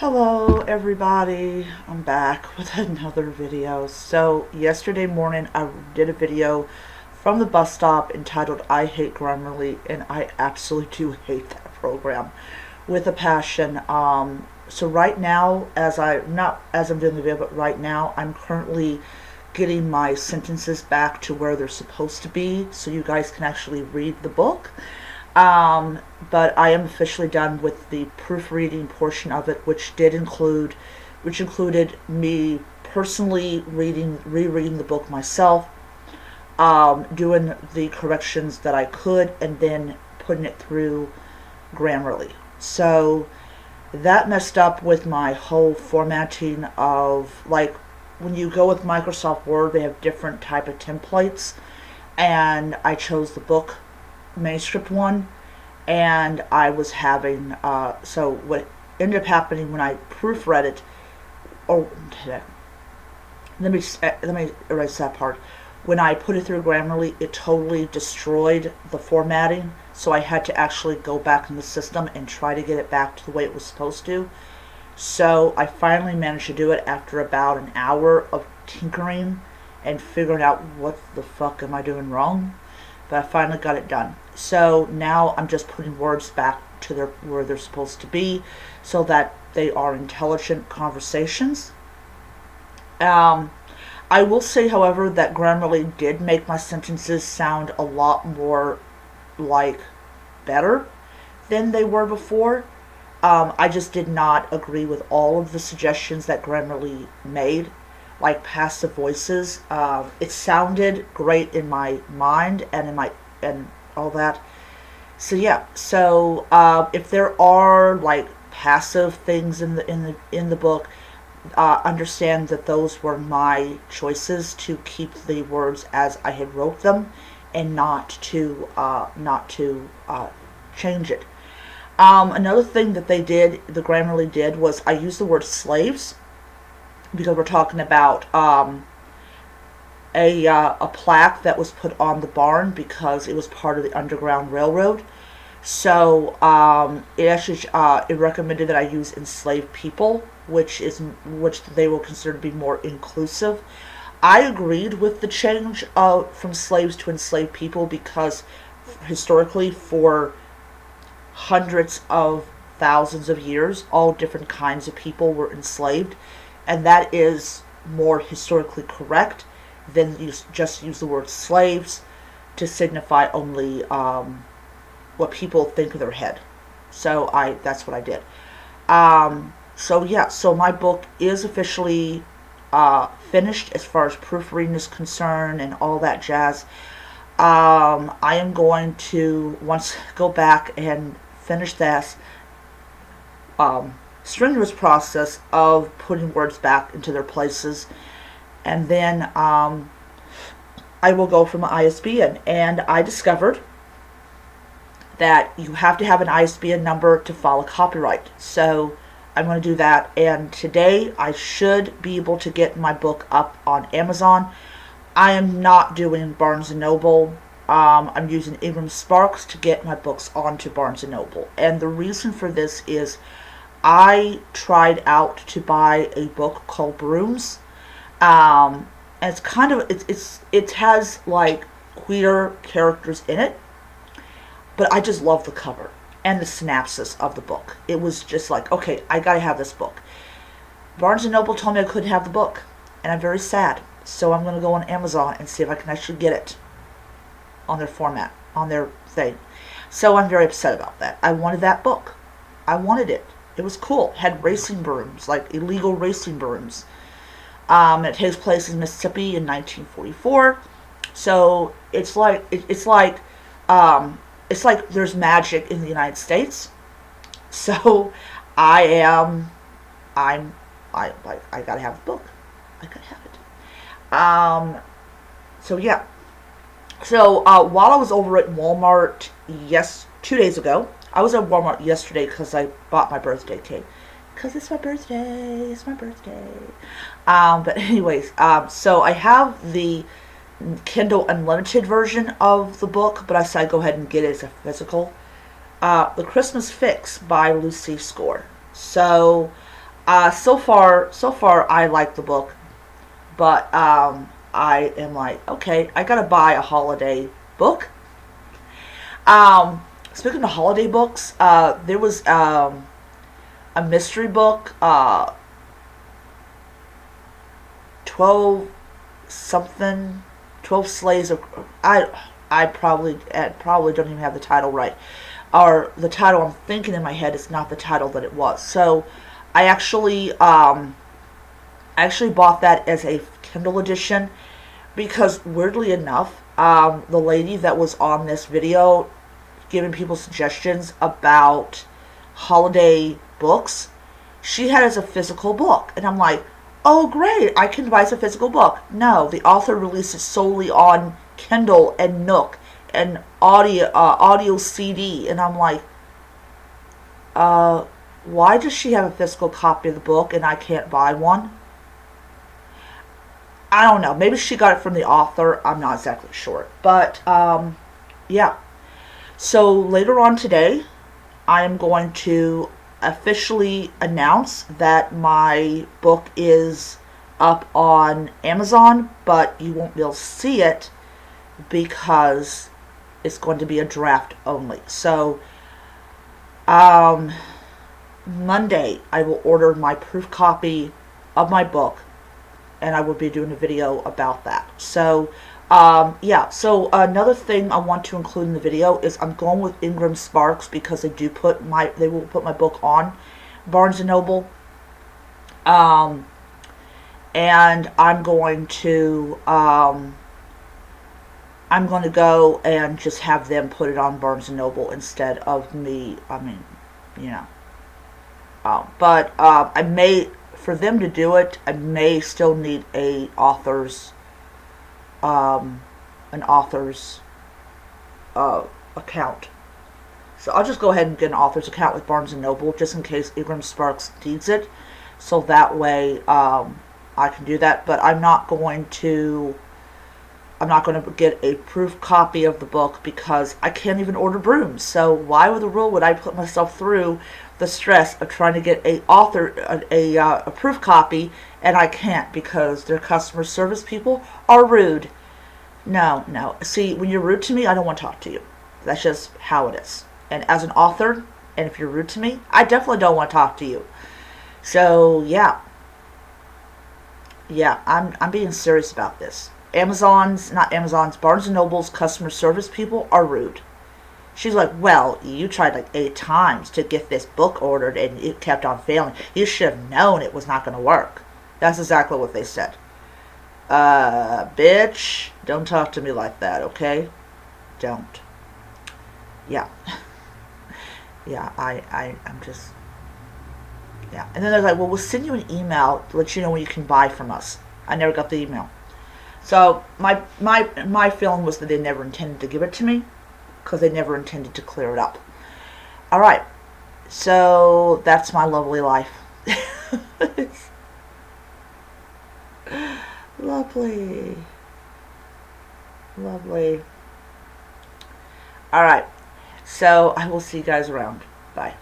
Hello everybody, I'm back with another video. So yesterday morning I did a video from the bus stop entitled I Hate Grammarly, and I absolutely do hate that program with a passion. So right now, not as I'm doing the video, but right now I'm currently getting my sentences back to where they're supposed to be so you guys can actually read the book. But I am officially done with the proofreading portion of it, which included me personally rereading the book myself, doing the corrections that I could, and then putting it through Grammarly. So that messed up with my whole formatting of, like, when you go with Microsoft Word, they have different type of templates, and I chose the book manuscript one, and I was having so what ended up happening when I proofread it. Oh, let me erase that part. When I put it through Grammarly, it totally destroyed the formatting, so I had to actually go back in the system and try to get it back to the way it was supposed to. So I finally managed to do it after about an hour of tinkering and figuring out what the fuck am I doing wrong. But I finally got it done. So now I'm just putting words back to where they're supposed to be so that they are intelligent conversations. I will say, however, that Grammarly did make my sentences sound a lot more like better than they were before. I just did not agree with all of the suggestions that Grammarly made, like passive voices. It sounded great in my mind and all that. So yeah. So if there are like passive things in the book, understand that those were my choices to keep the words as I had wrote them, and not to change it. Another thing that the Grammarly did, was I used the word slaves because we're talking about a plaque that was put on the barn because it was part of the Underground Railroad. So it recommended that I use enslaved people, which they will consider to be more inclusive. I agreed with the change from slaves to enslaved people because historically, for hundreds of thousands of years, all different kinds of people were enslaved, and that is more historically correct than just use the word slaves to signify only what people think of their head. So that's what I did. So yeah, so my book is officially finished as far as proofreading is concerned and all that jazz. I am going to once go back and finish this strenuous process of putting words back into their places, and then I will go from ISBN. And I discovered that you have to have an ISBN number to file a copyright. So I'm going to do that, and today I should be able to get my book up on Amazon. I am not doing Barnes & Noble. I'm using Ingram Sparks to get my books onto Barnes & Noble. And the reason for this is I tried out to buy a book called Brooms. And it's kind of, it has like queer characters in it, but I just love the cover and the synopsis of the book. It was just like, okay, I gotta have this book. Barnes & Noble told me I couldn't have the book, and I'm very sad. So I'm gonna go on Amazon and see if I can actually get it on their format, on their thing. So I'm very upset about that. I wanted that book. I wanted it. It was cool. It had racing brooms, like illegal racing brooms. It takes place in Mississippi in 1944. So it's like there's magic in the United States. So I gotta have the book. I gotta have it. So yeah. So while I was over at Walmart, 2 days ago, I was at Walmart yesterday because I bought my birthday cake. Because it's my birthday. It's my birthday. But anyways, so I have the Kindle Unlimited version of the book, but I said I'd go ahead and get it as a physical. The Christmas Fix by Lucy Score. So So far, I like the book, but I am like, okay, I gotta buy a holiday book. Um, Speaking of holiday books, there was a mystery book, 12 something, 12 slaves of, I probably don't even have the title right, or the title I'm thinking in my head is not the title that it was. So I actually bought that as a Kindle edition because, weirdly enough, the lady that was on this video giving people suggestions about holiday books, she had it as a physical book. And I'm like, oh great, I can buy as a physical book. No, the author released it solely on Kindle and Nook and audio CD. And I'm like, why does she have a physical copy of the book and I can't buy one? I don't know. Maybe she got it from the author. I'm not exactly sure. But, yeah. So later on today, I am going to officially announce that my book is up on Amazon, but you won't be able to see it because it's going to be a draft only. So, Monday, I will order my proof copy of my book, and I will be doing a video about that. So, yeah. So another thing I want to include in the video is I'm going with Ingram Sparks because they will put my book on Barnes and Noble, and I'm going to go and just have them put it on Barnes and Noble instead of me. I mean, you know. But I may, for them to do it, I may still need an author's account. So I'll just go ahead and get an author's account with Barnes and Noble just in case Ingram Sparks needs it. So that way I can do that. But I'm not going to get a proof copy of the book because I can't even order brooms. So why with the rule would I put myself through the stress of trying to get a proof copy, and I can't because their customer service people are rude. No. See, when you're rude to me, I don't want to talk to you. That's just how it is. And as an author, and if you're rude to me, I definitely don't want to talk to you. So yeah, I'm being serious about this. Barnes and Noble's customer service people are rude. She's like, well, you tried like 8 times to get this book ordered and it kept on failing. You should have known it was not going to work. That's exactly what they said. Bitch, don't talk to me like that, okay? Don't. Yeah. Yeah, I'm just, yeah. And then they're like, well, we'll send you an email to let you know when you can buy from us. I never got the email. So my feeling was that they never intended to give it to me because they never intended to clear it up. All right, so that's my lovely life. Lovely. All right, so I will see you guys around. Bye.